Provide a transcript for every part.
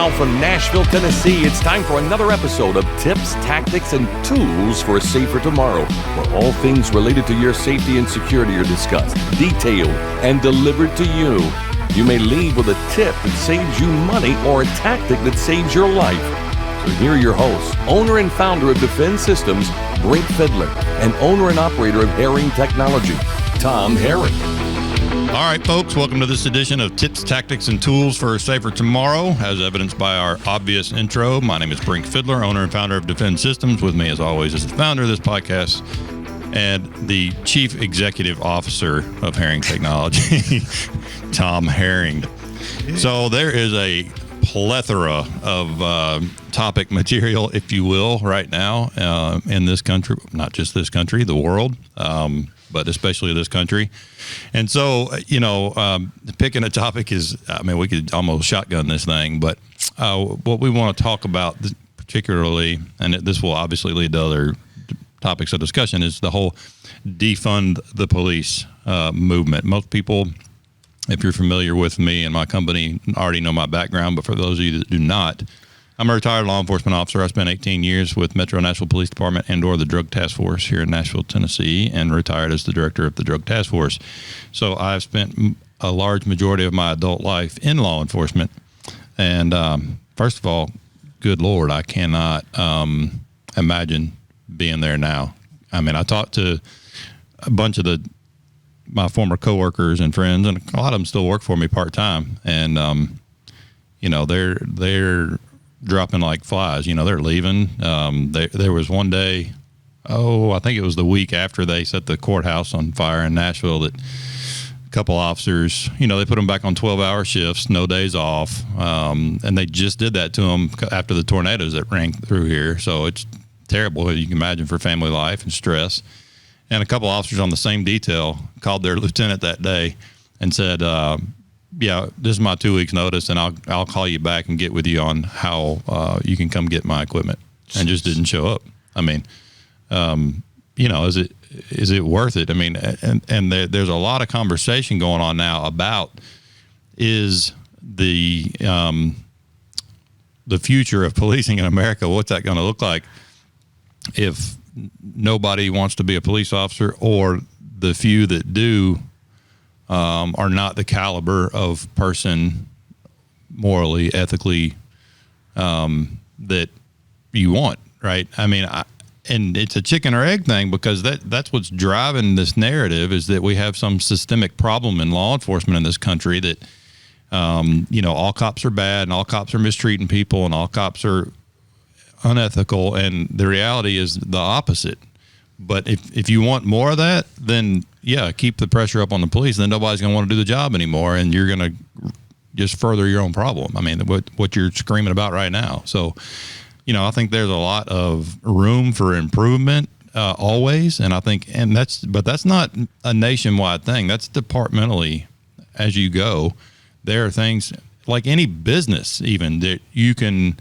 now from Nashville, Tennessee, it's time for another episode of Tips, Tactics, and Tools for a Safer Tomorrow, where all things related to your safety and security are discussed, detailed, and delivered to you. You may leave with a tip that saves you money or a tactic that saves your life. So here are your hosts, owner and founder of Defend Systems, Brink Fiddler, and owner and operator of Herring Technology, Tom Herring. All right, folks, welcome to this edition of Tips, Tactics, and Tools for a Safer Tomorrow. As evidenced by our obvious intro, my name is Brink Fiddler, owner and founder of Defend Systems. With me, as always, is the founder of this podcast and the Chief Executive Officer of Herring Technology, Tom Herring. So there is a plethora of topic material, if you will, right now in this country, not just this country, the world, but especially this country. And so, picking a topic is, we could almost shotgun this thing, but what we want to talk about particularly, and this will obviously lead to other topics of discussion, is the whole defund the police movement. Most people, if you're familiar with me and my company, already know my background, but for those of you that do not, I'm a retired law enforcement officer. I spent 18 years with Metro Nashville Police Department and/or the Drug Task Force here in Nashville, Tennessee, and retired as the director of the Drug Task Force. So I've spent a large majority of my adult life in law enforcement. And first of all, good Lord, I cannot imagine being there now. I mean, I talked to a bunch of my former coworkers and friends, and a lot of them still work for me part-time. And, they're dropping like flies. They're leaving. There was one day, I think it was the week after they set the courthouse on fire in Nashville, that a couple officers, they put them back on 12-hour shifts, no days off. And they just did that to them after the tornadoes that rang through here. So it's terrible, you can imagine, for family life and stress. And a couple officers on the same detail called their lieutenant that day and said, this is my 2 weeks notice, and I'll call you back and get with you on how you can come get my equipment, and just didn't show up. I mean, is it worth it? I mean, and there's a lot of conversation going on now about is the future of policing in America, what's that going to look like if nobody wants to be a police officer, or the few that do are not the caliber of person, morally, ethically, that you want, right? I mean, and it's a chicken or egg thing, because that's what's driving this narrative, is that we have some systemic problem in law enforcement in this country that, all cops are bad and all cops are mistreating people and all cops are unethical. And the reality is the opposite. But if you want more of that, then keep the pressure up on the police. Then nobody's going to want to do the job anymore, and you're going to just further your own problem. I mean, what you're screaming about right now. So, I think there's a lot of room for improvement always, and I think, but that's not a nationwide thing. That's departmentally as you go. There are things like any business, even, that you can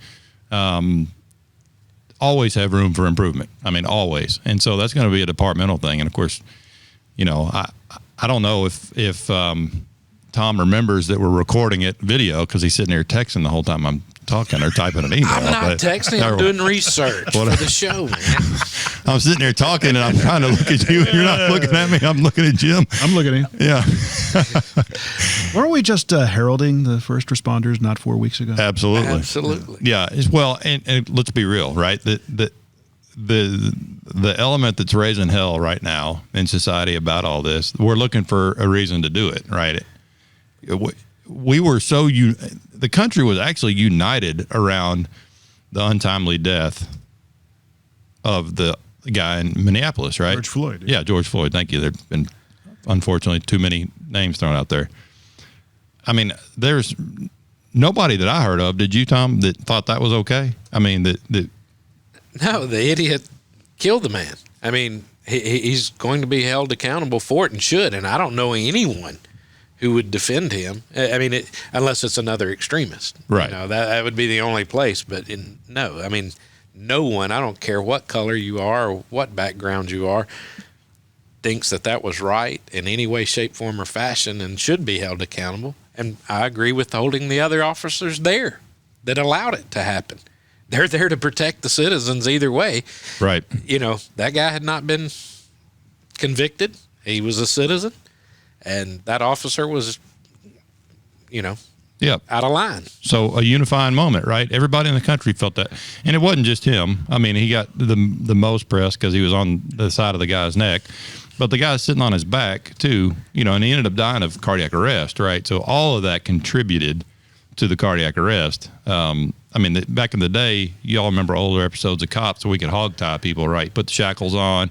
always have room for improvement. I mean, always. And so that's going to be a departmental thing. And of course, I don't know if Tom remembers that we're recording it video, because he's sitting there texting the whole time I'm talking, or typing an email. I'm not texting. I'm doing research for the show, man. I'm sitting there talking, and I'm trying to look at you. You're not looking at me. I'm looking at Jim. I'm looking at you. Yeah. Weren't we just heralding the first responders not 4 weeks ago? Absolutely. Yeah. Well, and let's be real, right? The element that's raising hell right now in society about all this, we're looking for a reason to do it, right? We were the country was actually united around the untimely death of the guy in Minneapolis, right? George Floyd. Yeah, George Floyd. Thank you. There have been, unfortunately, too many names thrown out there. I mean, there's nobody that I heard of, did you, Tom, that thought that was okay? I mean, No, the idiot killed the man. I mean, he's going to be held accountable for it, and should, and I don't know anyone who would defend him. I mean, unless it's another extremist. Right. That would be the only place. But no, I mean, no one, I don't care what color you are or what background you are, thinks that was right in any way, shape, form, or fashion, and should be held accountable. And I agree with holding the other officers there. that allowed it to happen. They're there to protect the citizens either way. Right. You know, that guy had not been convicted. He was a citizen, and that officer was, you know, Yep. out of line. So a unifying moment, right? Everybody in the country felt that. And it wasn't just him. I mean, he got the most press because he was on the side of the guy's neck. But the guy's sitting on his back, too, you know, and he ended up dying of cardiac arrest, right? So all of that contributed to the cardiac arrest. I mean, back in the day, you all remember older episodes of Cops, so we could hog tie people, right? Put the shackles on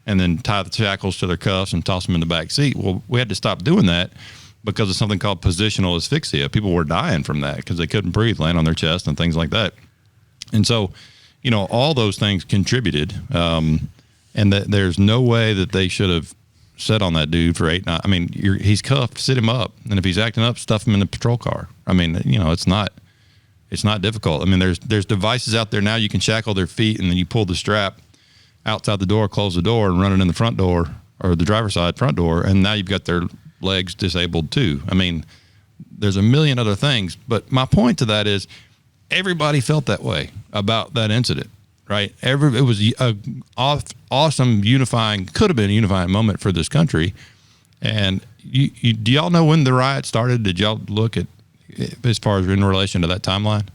and then tie the shackles to their cuffs and toss them in the back seat. Well, we had to stop doing that because of something called positional asphyxia. People were dying from that because they couldn't breathe, laying on their chest and things like that. And so, you know, all those things contributed. And that there's no way that they should have sat on that dude for 8 nights. I mean, he's cuffed, sit him up. And if he's acting up, stuff him in the patrol car. I mean, you know, it's not difficult. I mean, there's devices out there now. You can shackle their feet and then you pull the strap outside the door, close the door, and run it in the front door or the driver's side front door. And now you've got their legs disabled too. I mean, there's a million other things. But my point to that is everybody felt that way about that incident, right? It was a awesome unifying, could have been a unifying moment for this country. And do y'all know when the riot started? Did y'all look at as far as in relation to that timeline?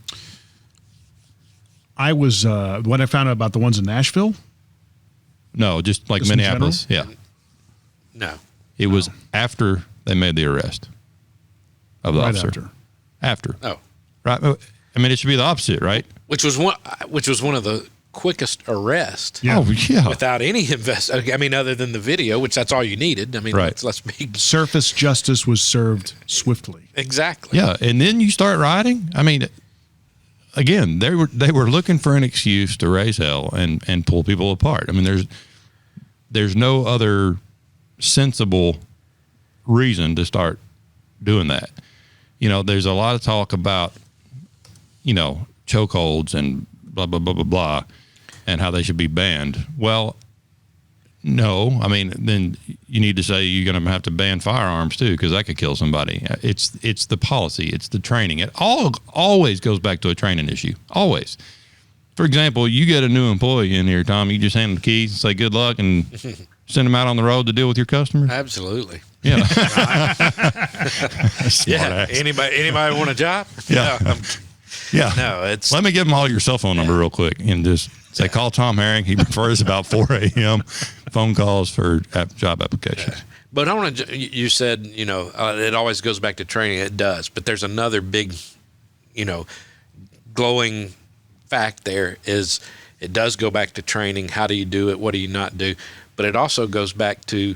I was when I found out about the ones in Nashville. No, just like Just in Minneapolis. Yeah, No. it was after they made the arrest of the Right officer. After, Oh. right? I mean, it should be the opposite, right? Which was one of the quickest arrests. Yeah. Oh, yeah. Without any I mean, other than the video, which that's all you needed. I mean, Right. let's be Surface justice was served swiftly. exactly. Yeah, and then you start rioting. I mean, again, they were looking for an excuse to raise hell and pull people apart. I mean, there's no other sensible reason to start doing that. You know, there's a lot of talk about, you know, chokeholds and blah blah blah blah blah, and how they should be banned. Well, no, I mean, then you need to say you're going to have to ban firearms too, because that could kill somebody. It's the policy, it's the training. It always goes back to a training issue. Always. For example, you get a new employee in here, Tom. You just hand them the keys and say good luck and send them out on the road to deal with your customers. Absolutely. Yeah. Yeah. Anybody want a job? Yeah. No, Yeah. no, it's Let me give them all your cell phone number real quick and just say, call Tom Herring. He prefers about 4 a.m. phone calls for job applications. But I want to. You said, you know, it always goes back to training. It does, but there's another big, you know, glowing fact. There is, it does go back to training. How do you do it? What do you not do? But it also goes back to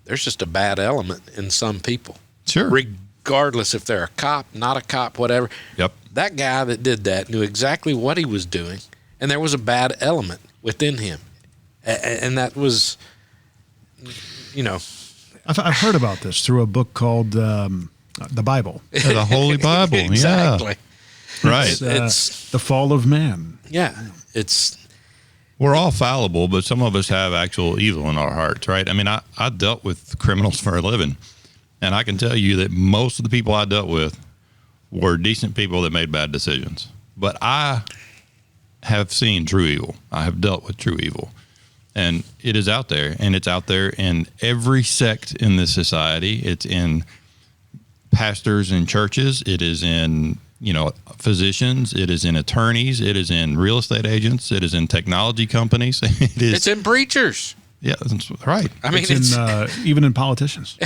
there's just a bad element in some people. Sure. Regardless if they're a cop, not a cop, whatever. Yep. That guy that did that knew exactly what he was doing, and there was a bad element within him, and that was, you know. I've heard about this through a book called the Bible. The Holy Bible. Exactly. Yeah. Right. It's the fall of man. yeah. It's We're all fallible, but some of us have actual evil in our hearts, right? I mean, I dealt with criminals for a living, and I can tell you that most of the people I dealt with were decent people that made bad decisions. But I have seen true evil. I have dealt with true evil. And it is out there, and it's out there in every sect in this society. It's in pastors in churches. It is in, you know, physicians. It is in attorneys. It is in real estate agents. It is in technology companies. it's in preachers. Yeah, that's right. I mean, It's in, even in politicians.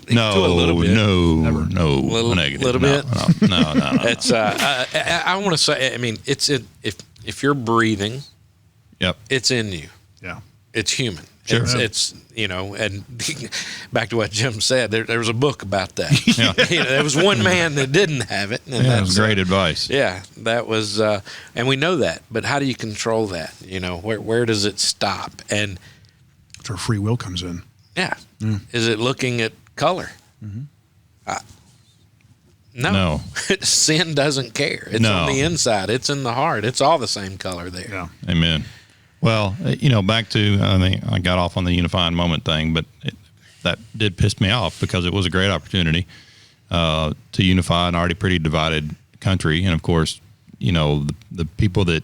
No, to a little bit. no, Little- negative. little No, bit. No. It's I want to say. I mean, it's in, if you're breathing, Yep. it's in you. Yeah. It's human. Sure. It's you know, and back to what Jim said, there was a book about that. Yeah. You know, there was one man that didn't have it. And Yeah, that that's was great advice. Yeah, that was, and we know that. But how do you control that? You know, where does it stop? And That's where free will comes in. yeah, is it looking at color? No. Sin doesn't care. It's No. on the inside. It's in the heart. It's all the same color there. Yeah. Amen. Well, you know, back to, I think I got off on the unifying moment thing, but that did piss me off because it was a great opportunity to unify an already pretty divided country. And of course, the people that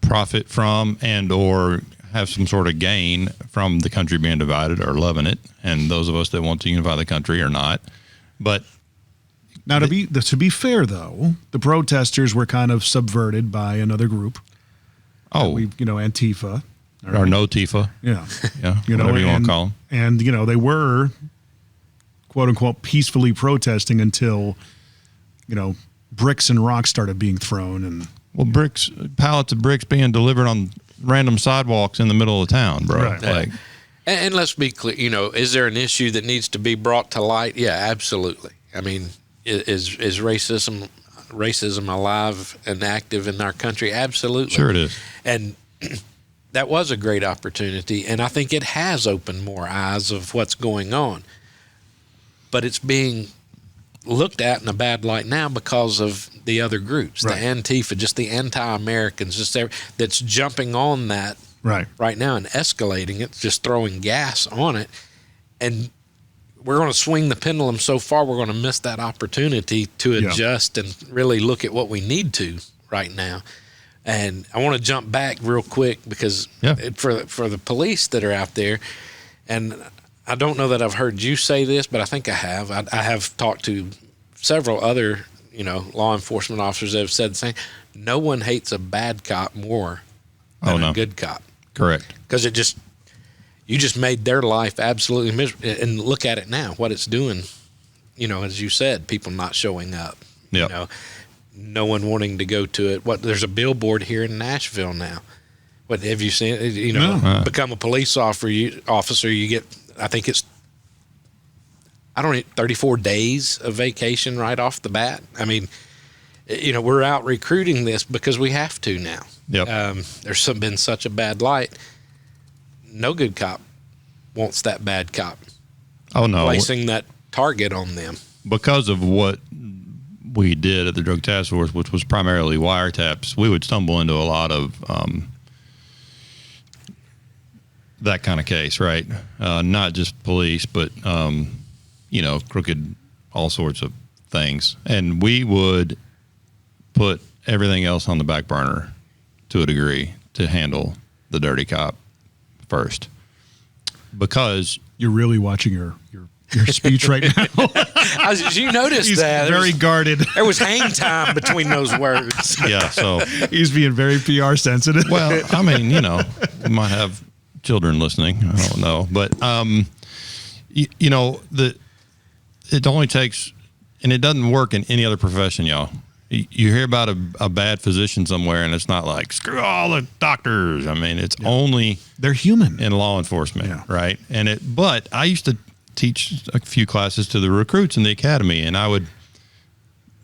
profit from and or have some sort of gain from the country being divided are loving it, and those of us that want to unify the country are not. But now, to be fair, though, the protesters were kind of subverted by another group. Antifa. Or no Tifa. Yeah. Yeah, whatever you want to call them. And, they were, quote unquote, peacefully protesting until, bricks and rocks started being thrown. And pallets of bricks being delivered on random sidewalks in the middle of town, bro. Right. And let's be clear, is there an issue that needs to be brought to light? Yeah, absolutely. I mean, is racism alive and active in our country? Absolutely. Sure it is. And that was a great opportunity, and I think it has opened more eyes of what's going on. But it's being looked at in a bad light now because of the other groups, the Antifa, just the anti-Americans, that's jumping on that right now and escalating it, just throwing gas on it. And we're going to swing the pendulum so far, we're going to miss that opportunity to adjust and really look at what we need to right now. And I want to jump back real quick because for the police that are out there, and I don't know that I've heard you say this, but I think I have. I have talked to several other, law enforcement officers that have said the same. No one hates a bad cop more than a good cop. Correct. Because you just made their life absolutely miserable. And look at it now, what it's doing. As you said, people not showing up. Yep. No one wanting to go to it. There's a billboard here in Nashville now. What have you seen? Become a police officer. You get, I think it's, 34 days of vacation right off the bat. I mean, we're out recruiting this because we have to now. Yep. There's been such a bad light. No good cop wants that bad cop. Oh no, placing that target on them because of what we did at the Drug Task Force, which was primarily wiretaps. We would stumble into a lot of that kind of case, right? Not just police, but crooked, all sorts of things, and we would put everything else on the back burner to a degree to handle the dirty cop first, because you're really watching your speech right now. You noticed that very guarded. There was hang time between those words. Yeah, so he's being very PR sensitive. Well, I mean, we might have children listening. I don't know, but it only takes, and it doesn't work in any other profession, y'all. You hear about a bad physician somewhere, and it's not like, screw all the doctors. I mean, it's only they're human in law enforcement, right? But I used to teach a few classes to the recruits in the academy, and I would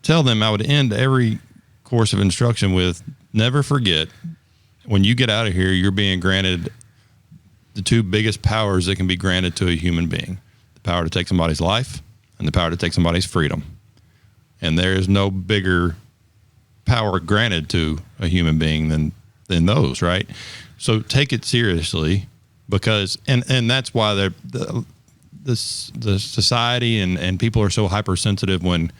tell them, I would end every course of instruction with, never forget, when you get out of here, you're being granted the two biggest powers that can be granted to a human being: the power to take somebody's life and the power to take somebody's freedom. And there is no bigger power granted to a human being than those, right? So take it seriously, because and that's why the society and people are so hypersensitive when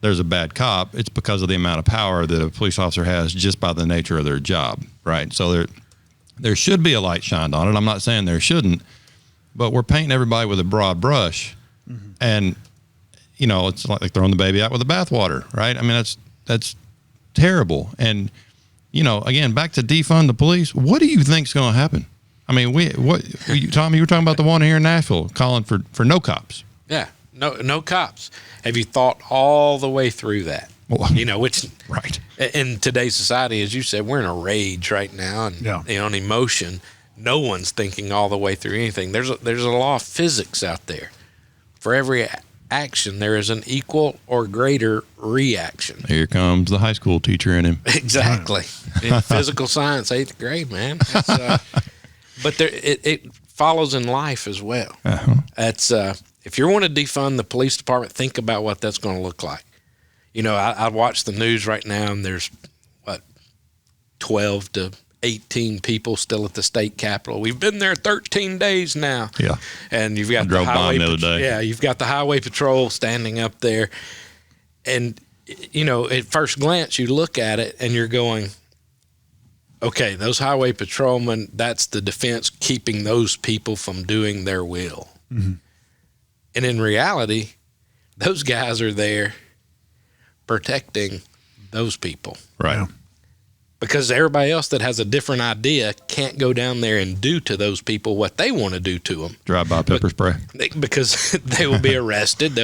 there's a bad cop. It's because of the amount of power that a police officer has just by the nature of their job, right? So there should be a light shined on it. I'm not saying there shouldn't, but we're painting everybody with a broad brush, and it's like throwing the baby out with the bathwater, right? I mean, that's terrible. And again, back to defund the police. What do you think's going to happen? I mean, Tommy, you were talking about the one here in Nashville calling for no cops. Yeah, no cops. Have you thought all the way through that? Well, which right in today's society, as you said, we're in a rage right now, and on emotion. No one's thinking all the way through anything. There's a law of physics out there. For every action, there is an equal or greater reaction. Here comes the high school teacher in him. Exactly. In physical science, 8th grade, man. But it follows in life as well. That's if you want to defund the police department, think about what that's going to look like. I watch the news right now, and there's 12 to 18 people still at the state capitol. We've been there 13 days now. Yeah. And you've got the highway. The other day. Yeah, you've got the highway patrol standing up there. And at first glance, you look at it and you're going, okay, those highway patrolmen, that's the defense keeping those people from doing their will. Mm-hmm. And in reality, those guys are there protecting those people. Right. Yeah. Because everybody else that has a different idea can't go down there and do to those people what they want to do to them. Drive-by pepper spray. Because they will be arrested.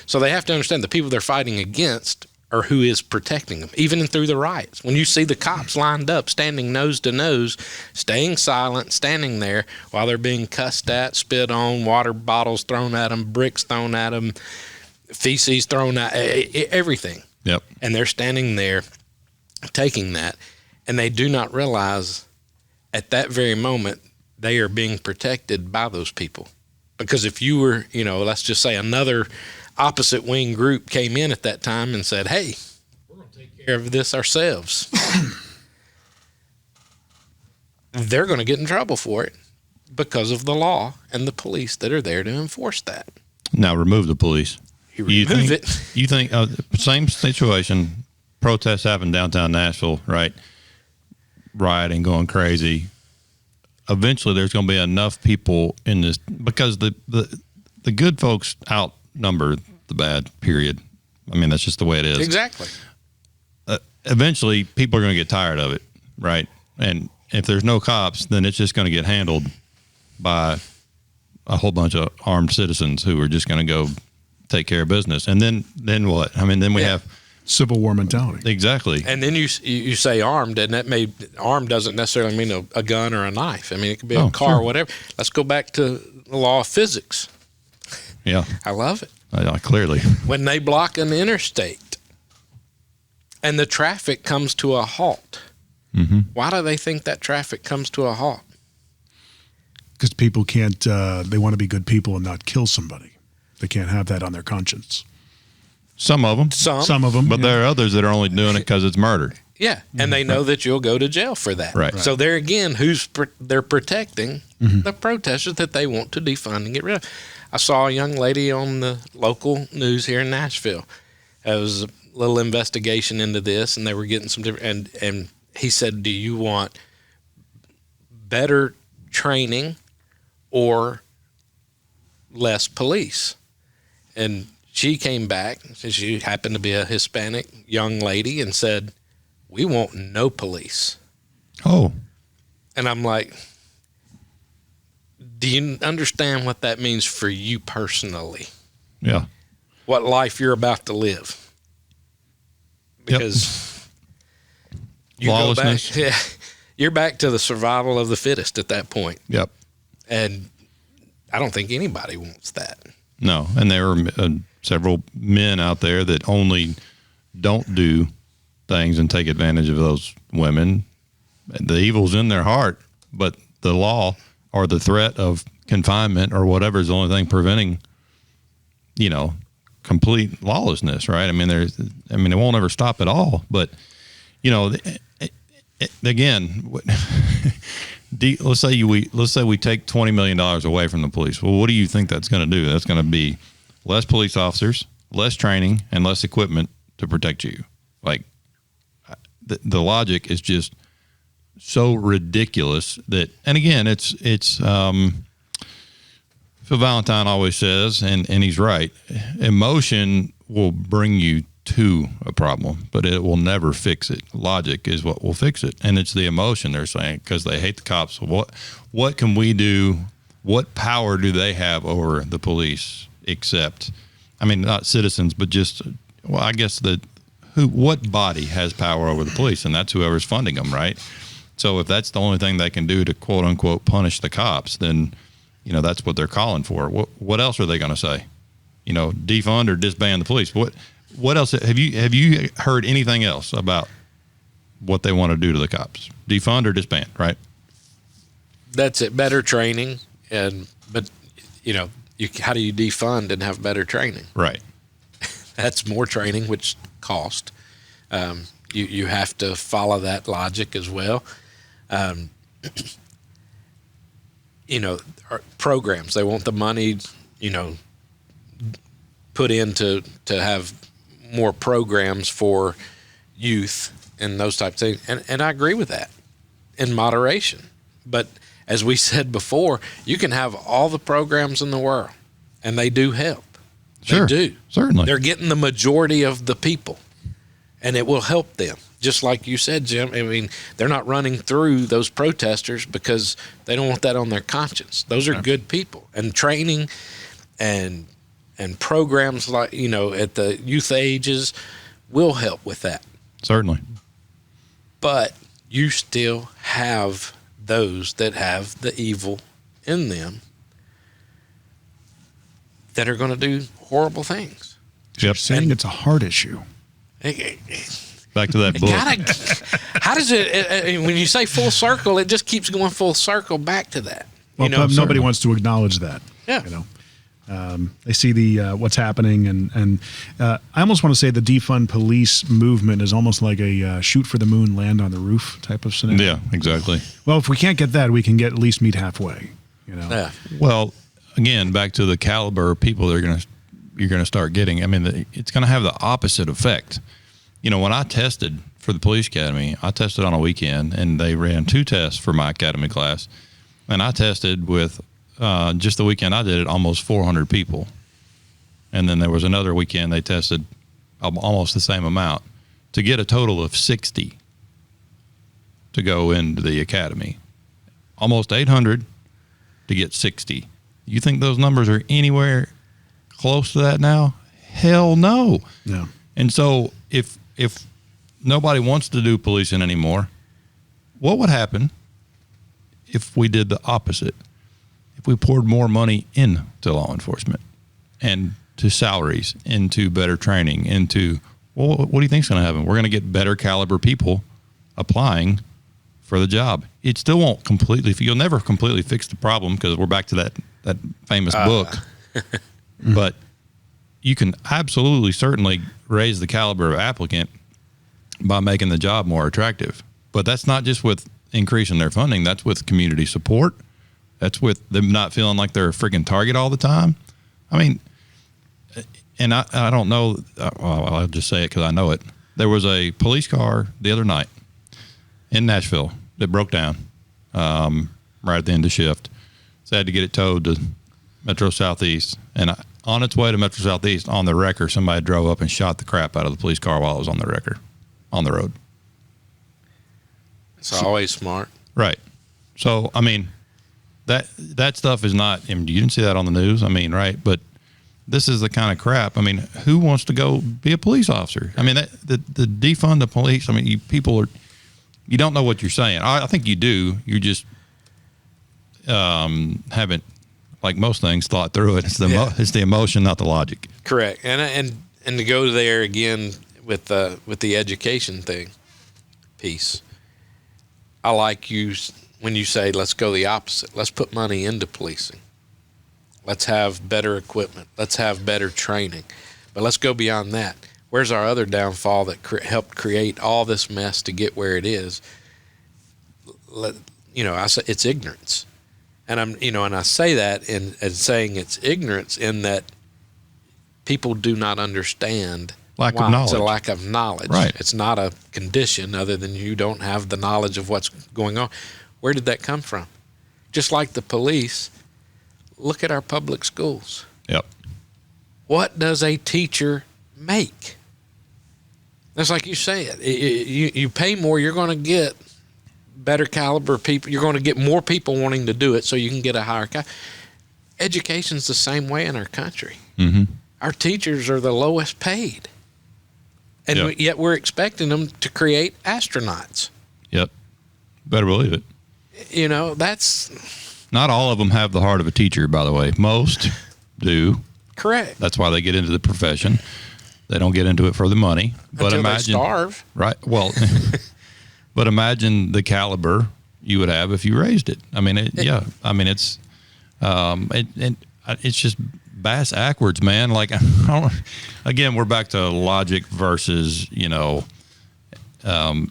So they have to understand the people they're fighting against are who is protecting them, even through the riots. When you see the cops lined up, standing nose to nose, staying silent, standing there while they're being cussed at, spit on, water bottles thrown at them, bricks thrown at them, feces thrown at, everything. Yep. And they're standing there taking that, and they do not realize at that very moment they are being protected by those people. Because if you were, let's just say another opposite wing group came in at that time and said, hey, we're going to take care of this ourselves, they're going to get in trouble for it because of the law and the police that are there to enforce that. Now remove the police. You remove it. You think same situation, protests happen downtown Nashville, right? Rioting, going crazy. Eventually there's going to be enough people in this, because the good folks outnumber the bad, period. I mean, that's just the way it is. Exactly. Eventually people are going to get tired of it, right? And if there's no cops, then it's just going to get handled by a whole bunch of armed citizens who are just going to go take care of business. And then what? I mean, then we have Civil War mentality. Exactly. And then you say armed, and armed doesn't necessarily mean a gun or a knife. I mean, it could be a car or whatever. Let's go back to the law of physics. Yeah. I love it. Clearly. When they block an interstate and the traffic comes to a halt, why do they think that traffic comes to a halt? Because people can't, they want to be good people and not kill somebody. They can't have that on their conscience. Some of them. Some of them. But there are others that are only doing it because it's murder. Yeah, and they know that you'll go to jail for that. Right. So there again, they're protecting the protesters that they want to defund and get rid of. I saw a young lady on the local news here in Nashville. There was a little investigation into this, and they were getting some different. And he said, "Do you want better training or less police?" And she came back, since she happened to be a Hispanic young lady, and said, "We want no police." Oh. And I'm like, do you understand what that means for you personally? Yeah. What life you're about to live? Because you go back, you're back to the survival of the fittest at that point. Yep. And I don't think anybody wants that. No. And there are several men out there that only don't do things and take advantage of those women. The evil's in their heart, but the law or the threat of confinement or whatever is the only thing preventing, complete lawlessness, right? I mean, it won't ever stop at all. But, again, let's say we take $20 million away from the police. Well, what do you think that's going to do? That's going to be less police officers, less training, and less equipment to protect you. Like, the logic is just so ridiculous that, and again, it's Phil Valentine always says, and he's right, emotion will bring you to a problem, but it will never fix it. Logic is what will fix it. And it's the emotion they're saying, because they hate the cops. What can we do? What power do they have over the police except, not citizens, but just, I guess what body has power over the police? And that's whoever's funding them, right? So if that's the only thing they can do to quote unquote punish the cops, then, that's what they're calling for. What else are they going to say? Defund or disband the police? What else have you heard anything else about what they want to do to the cops? Defund or disband, right? That's it. Better training, but how do you defund and have better training? Right. That's more training, which cost. You have to follow that logic as well. Programs, they want the money, put in to have more programs for youth and those types of things. And I agree with that in moderation. But as we said before, you can have all the programs in the world, and they do help. Sure, they do. Certainly. They're getting the majority of the people, and it will help them. Just like you said, Jim, I mean, they're not running through those protesters because they don't want that on their conscience. Those are good people. And training and programs like, at the youth ages will help with that. Certainly. But you still have those that have the evil in them that are going to do horrible things. You're saying it's a heart issue. Back to that book. How does it, when you say full circle, it just keeps going full circle back to that. Well, nobody wants to acknowledge that. Yeah. They see the what's happening, and I almost want to say the defund police movement is almost like a shoot for the moon, land on the roof type of scenario. Yeah, exactly. Well, if we can't get that, we can at least meet halfway. Yeah. Well, again, back to the caliber of people you're going to start getting. I mean, it's going to have the opposite effect. When I tested for the police academy, I tested on a weekend, and they ran 2 tests for my academy class, and I tested with just the weekend I did it, almost 400 people. And then there was another weekend they tested almost the same amount to get a total of 60 to go into the academy. Almost 800 to get 60. You think those numbers are anywhere close to that now? Hell no. No. And so if nobody wants to do policing anymore, what would happen if we did the opposite? If we poured more money into law enforcement and to salaries, into better training, into, well, what do you think is going to happen? We're going to get better caliber people applying for the job. It still won't completely, you'll never completely fix the problem because we're back to that famous book. But you can absolutely, certainly raise the caliber of applicant by making the job more attractive. But that's not just with increasing their funding. That's with community support. That's with them not feeling like they're a freaking target all the time. I mean, and I don't know, well, I'll just say it because I know it. There was a police car the other night in Nashville that broke down right at the end of shift. So I had to get it towed to Metro Southeast. And on its way to Metro Southeast, on the wrecker, somebody drove up and shot the crap out of the police car while it was on the wrecker, on the road. It's always smart. Right. So, I mean, that stuff is not, I mean, you didn't see that on the news. I mean, right. But this is the kind of crap. I mean, who wants to go be a police officer? I mean, the defund the police. I mean, you don't know what you're saying. I think you do. You just haven't, like most things, thought through it. It's the emotion, not the logic. Correct. And to go there again with the education piece. I like you when you say, let's go the opposite. Let's put money into policing. Let's have better equipment. Let's have better training. But let's go beyond that. Where's our other downfall that helped create all this mess to get where it is? I say it's ignorance. And and I say that in saying it's ignorance in that people do not understand. Lack of knowledge. It's a lack of knowledge. Right. It's not a condition other than you don't have the knowledge of what's going on. Where did that come from? Just like the police, look at our public schools. Yep. What does a teacher make? That's like you said. You pay more, you're going to get better caliber people. You're going to get more people wanting to do it so you can get a higher Education's the same way in our country. Mm-hmm. Our teachers are the lowest paid. And yet we're expecting them to create astronauts. Yep. Better believe it. That's... Not all of them have the heart of a teacher, by the way. Most do. Correct. That's why they get into the profession. They don't get into it for the money. But Until imagine, they starve. Right. Well, but imagine the caliber you would have if you raised it. I mean, it's just bass backwards, man. Like, again, we're back to logic versus,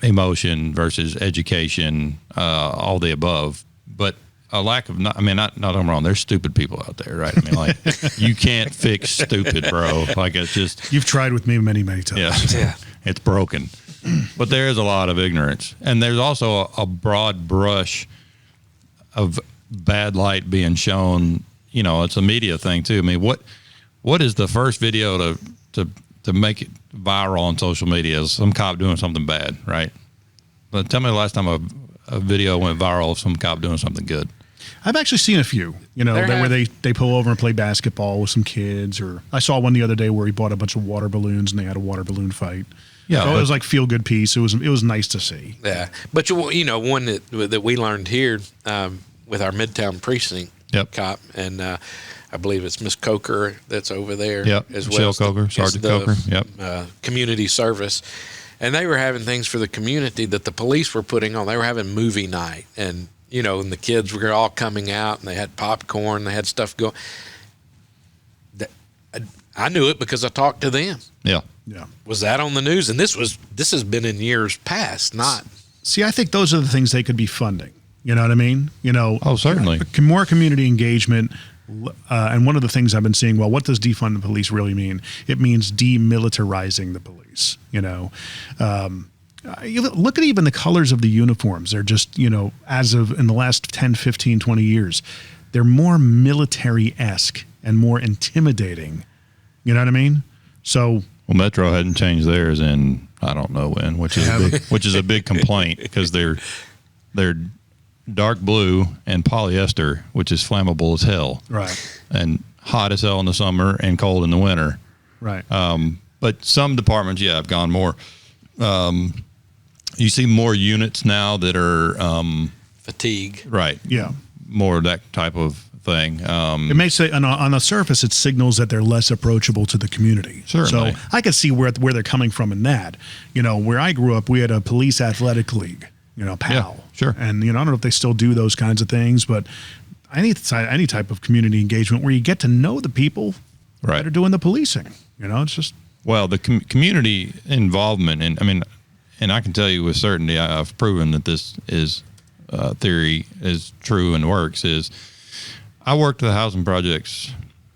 emotion versus education, all the above. But lack of, not I'm wrong. There's stupid people out there, right? I mean, like, you can't fix stupid, bro. Like, it's just. You've tried with me many, many times. Yeah. It's broken. But there is a lot of ignorance. And there's also a broad brush of bad light being shown. You know, it's a media thing, too. I mean, what is the first video to make it viral on social media? Is some cop doing something bad, right? But tell me the last time a video went viral of some cop doing something good. I've actually seen a few, where they pull over and play basketball with some kids, or I saw one the other day where he bought a bunch of water balloons and they had a water balloon fight. Yeah, so it was like feel good piece. It was nice to see. Yeah, but one that we learned here with our Midtown precinct cop, and I believe it's Miss Coker that's over there. Yep, as Michelle well. Coker, Sergeant Coker. Yep, community service. And they were having things for the community that the police were putting on. They were having movie night, and and the kids were all coming out, and they had popcorn, they had stuff going. I knew it because I talked to them. Yeah. Was that on the news? And this has been in years past, not. See, I think those are the things they could be funding. You know what I mean? Oh, certainly. More community engagement. And one of the things I've been seeing, well, what does defund the police really mean? It means demilitarizing the police. You look at even the colors of the uniforms. They're just, as of in the last 10, 15, 20 years, they're more military-esque and more intimidating. You know what I mean? So, well, Metro hadn't changed theirs in I don't know when, which is a big complaint because they're dark blue and polyester, which is flammable as hell. Right. And hot as hell in the summer and cold in the winter. Right. But some departments, have gone more. You see more units now that are fatigue. Right. Yeah. More of that type of thing. It may say on the surface, it signals that they're less approachable to the community. Certainly. So I could see where they're coming from in that. Where I grew up, we had a police athletic league. PAL. Yeah, sure. And I don't know if they still do those kinds of things, but any type of community engagement where you get to know the people that are doing the policing. It's just. Well, the community involvement, and I can tell you with certainty, I've proven that this is theory is true and works. Is I worked at the housing projects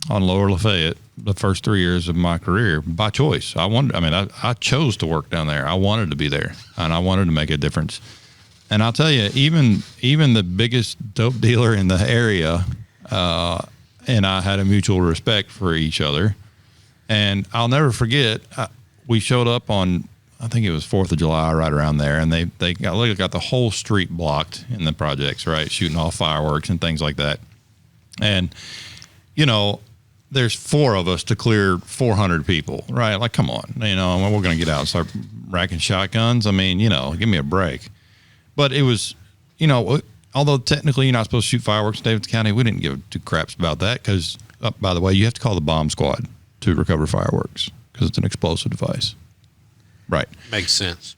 on Lower Lafayette the first 3 years of my career by choice. I chose to work down there. I wanted to be there, and I wanted to make a difference. And I'll tell you, even the biggest dope dealer in the area, and I had a mutual respect for each other. And I'll never forget, we showed up on, I think it was 4th of July, right around there, and they got the whole street blocked in the projects, right, shooting off fireworks and things like that. And, there's 4 of us to clear 400 people, right? Like, come on, we're going to get out and start racking shotguns. give me a break. But it was, although technically you're not supposed to shoot fireworks in Davidson County, we didn't give 2 craps about that because, by the way, you have to call the bomb squad to recover fireworks because it's an explosive device. Right. Makes sense.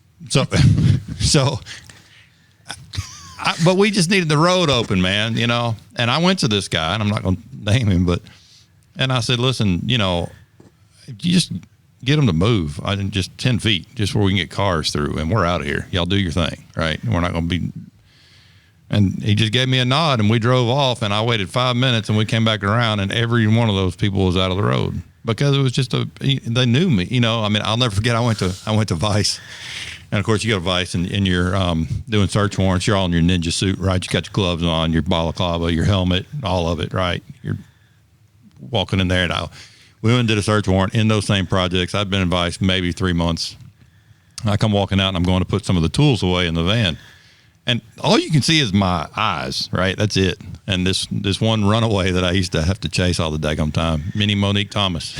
But we just needed the road open, man, And I went to this guy, and I'm not going to name him, and I said, listen, you just get them to move. I didn't just 10 feet, just where we can get cars through, and we're out of here. Y'all do your thing, right? And we're not going to be. And he just gave me a nod, and we drove off, and I waited 5 minutes, and we came back around, and every one of those people was out of the road because it was just they knew me, I'll never forget. I went to Vice, and of course you go to Vice, and you're doing search warrants. You're all in your ninja suit, right? You got your gloves on, your balaclava, your helmet, all of it, right? You're walking in there, and we went and did a search warrant in those same projects. I'd been in Vice maybe 3 months. I come walking out, and I'm going to put some of the tools away in the van. And all you can see is my eyes, right? That's it. And this one runaway that I used to have to chase all the daggum time, Minnie Monique Thomas.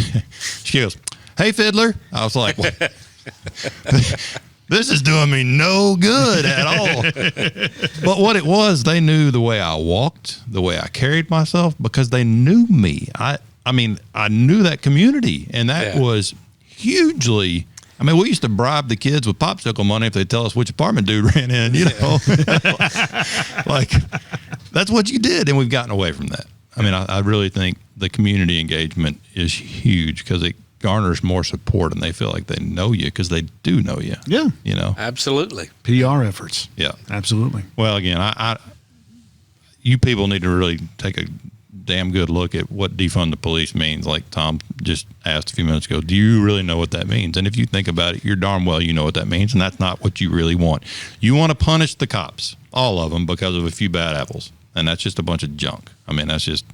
She goes, "Hey, Fiddler." I was like, well, this is doing me no good at all. But what it was, they knew the way I walked, the way I carried myself, because they knew me. I knew that community, and that was hugely. We used to bribe the kids with popsicle money if they tell us which apartment dude ran in, Like, that's what you did, and we've gotten away from that. I really think the community engagement is huge because it garners more support, and they feel like they know you because they do know you. Yeah. Absolutely. PR efforts. Yeah. Absolutely. Well, again, you people need to really take a damn good look at what defund the police means. Like Tom just asked a few minutes ago, do you really know what that means? And if you think about it, you're darn well you know what that means, and that's not what you really want. You want to punish the cops, all of them, because of a few bad apples, and that's just a bunch of junk. I mean, that's just,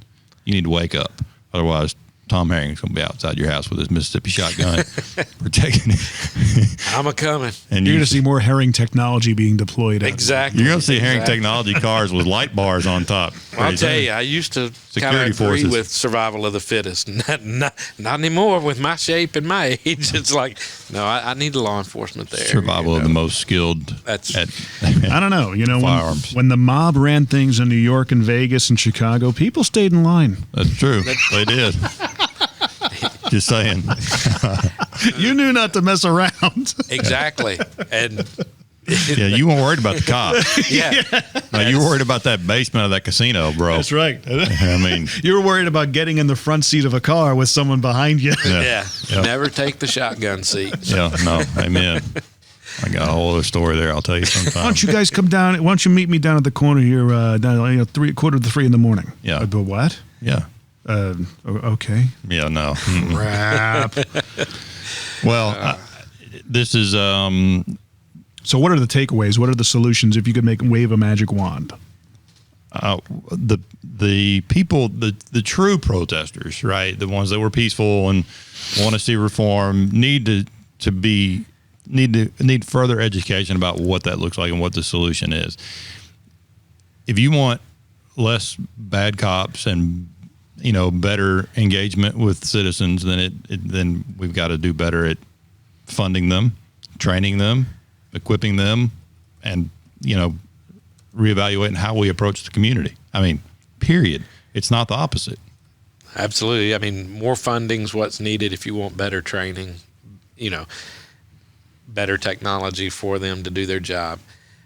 you need to wake up. Otherwise, Tom Herring's going to be outside your house with his Mississippi shotgun protecting it. I'm a-coming. And You're going to see more Herring technology being deployed. Exactly. You're going to see Herring technology cars with light bars on top. I'll tell you, I used to kind of agree with survival of the fittest. Not anymore with my shape and my age. It's like, no, I need the law enforcement there. Survival of the most skilled. That's. I don't know. You know, firearms. When the mob ran things in New York and Vegas and Chicago, people stayed in line. That's true. They did. Just saying. You knew not to mess around. Exactly. And yeah, you weren't worried about the cop. yeah. No, you were worried about that basement of that casino, bro. That's right. I mean, You were worried about getting in the front seat of a car with someone behind you. Yeah. Never take the shotgun seat. yeah, no, amen. I got a whole other story there. I'll tell you sometime. Why don't you guys come down? Why don't you meet me down at the corner here, down, 3:45 in the morning? Yeah. But what? Yeah. Okay. Yeah, no. Crap. Well, this is So what are the takeaways? What are the solutions if you could wave a magic wand? the people, the true protesters, right? The ones that were peaceful and want to see reform need further education about what that looks like and what the solution is. If you want less bad cops and better engagement with citizens, then we've got to do better at funding them, training them, equipping them, and reevaluating how we approach the community. I mean, period. It's not the opposite. Absolutely. I mean, more funding's what's needed if you want better training, better technology for them to do their job.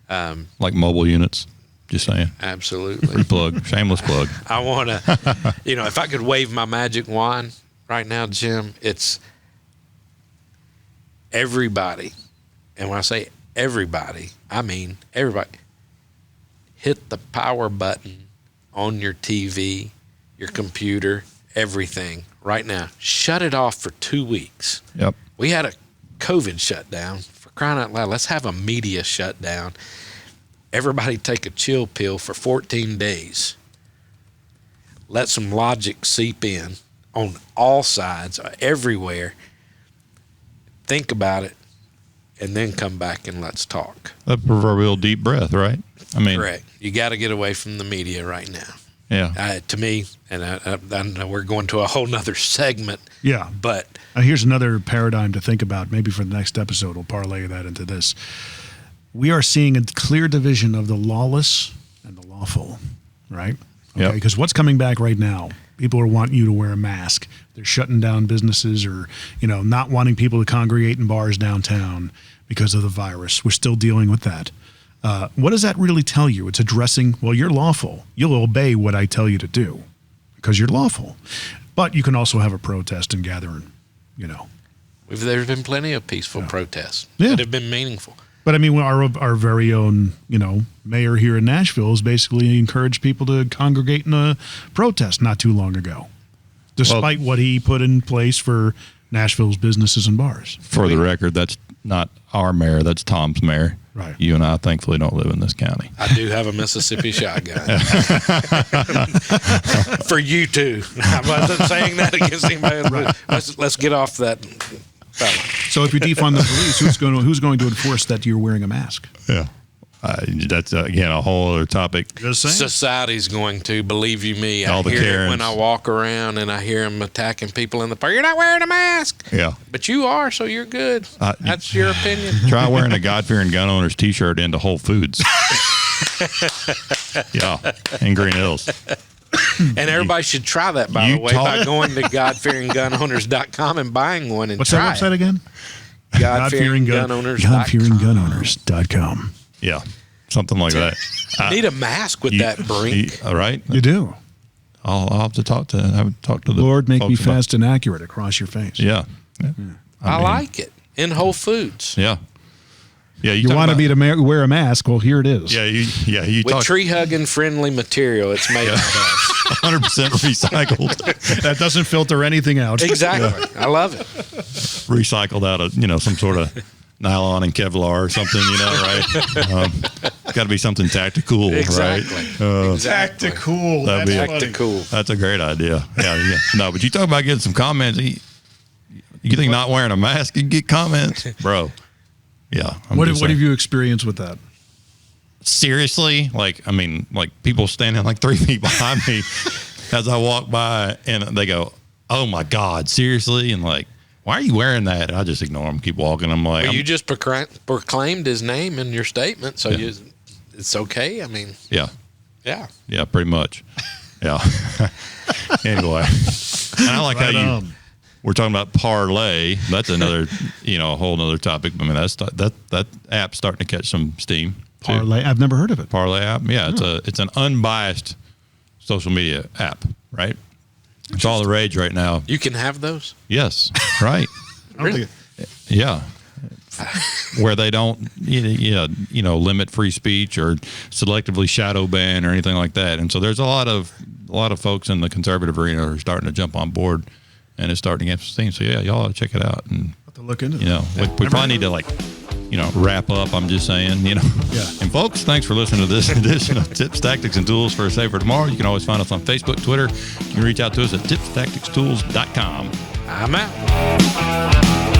Like mobile units. Just saying. Absolutely. Free plug. Shameless plug. I want to, if I could wave my magic wand right now, Jim, it's everybody. And when I say everybody, I mean everybody. Hit the power button on your TV, your computer, everything right now. Shut it off for 2 weeks. Yep. We had a COVID shutdown. For crying out loud, let's have a media shutdown. Everybody take a chill pill for 14 days. Let some logic seep in on all sides, everywhere. Think about it, and then come back and let's talk. A proverbial deep breath, right? I mean, correct. You got to get away from the media right now. Yeah. To me, and I know we're going to a whole nother segment. Yeah. But here's another paradigm to think about. Maybe for the next episode, we'll parlay that into this. We are seeing a clear division of the lawless and the lawful, right? Okay, because what's coming back right now, people are wanting you to wear a mask. They're shutting down businesses or, not wanting people to congregate in bars downtown because of the virus. We're still dealing with that. What does that really tell you? It's addressing, well, you're lawful. You'll obey what I tell you to do because you're lawful. But you can also have a protest and gather, there's been plenty of peaceful protests Yeah. that have been meaningful. But I mean, our very own, mayor here in Nashville has basically encouraged people to congregate in a protest not too long ago, despite what he put in place for Nashville's businesses and bars. For the record, that's not our mayor. That's Tom's mayor. Right. You and I thankfully don't live in this county. I do have a Mississippi shotgun. For you too. I wasn't saying that against anybody. Right. Let's get off that. So if you defund the police, who's going to enforce that you're wearing a mask? Yeah. That's, again, a whole other topic. Just saying. Society's going to, believe you me. All the hear Karens. it when I walk around and I hear them attacking people in the park. You're not wearing a mask. Yeah. But you are, so you're good. That's your opinion. Try wearing a God-fearing gun owner's T-shirt into Whole Foods. Yeah. In Green Hills. And everybody should try that, by the way, by going to godfearinggunowners.com and buying one and What's try that website it. again? godfearinggunowners.com. godfearinggunowners.com. Yeah. Something like that. I need a mask with that, Brink. All right. You do. I'll have to talk to the Lord, make me folks about- fast and accurate across your face. Yeah. I like it. In Whole Foods. Yeah. Yeah, you want to wear a mask. Well, here it is. Yeah, you With talk tree-hugging friendly material, it's made out of us. 100% recycled. That doesn't filter anything out. Exactly. I love it. Recycled out of, some sort of nylon and Kevlar or something, right? Got to be something tactical, Exactly. right? Exactly. Tactical. That'd be Tactical. That's a great idea. Yeah. No, but you talk about getting some comments. You think not wearing a mask, you get comments? Bro. Yeah. What have you experienced with that? Seriously? Like people standing like 3 feet behind me as I walk by and they go, oh my God, seriously? And like, why are you wearing that? And I just ignore them, keep walking. I'm like, well, you just proclaimed his name in your statement, so it's okay. I mean, yeah, pretty much. Yeah. Anyway, and I like how we're talking about parlay. That's another, a whole nother topic. I mean, that app's starting to catch some steam. Parlay. I've never heard of it. Parlay app. Yeah, it's an unbiased social media app, right? It's all the rage right now. you can have those. Yes, right. Really? Yeah. Where they don't, limit free speech or selectively shadow ban or anything like that. And so there's a lot of folks in the conservative arena who are starting to jump on board, and it's starting to get some steam. So yeah, y'all ought to check it out. And Have to look into it. We probably need to wrap up. I'm just saying, Yeah. And folks, thanks for listening to this edition of Tips, Tactics, and Tools for a Safer Tomorrow. You can always find us on Facebook, Twitter. You can reach out to us at tipstacticstools.com. I'm out.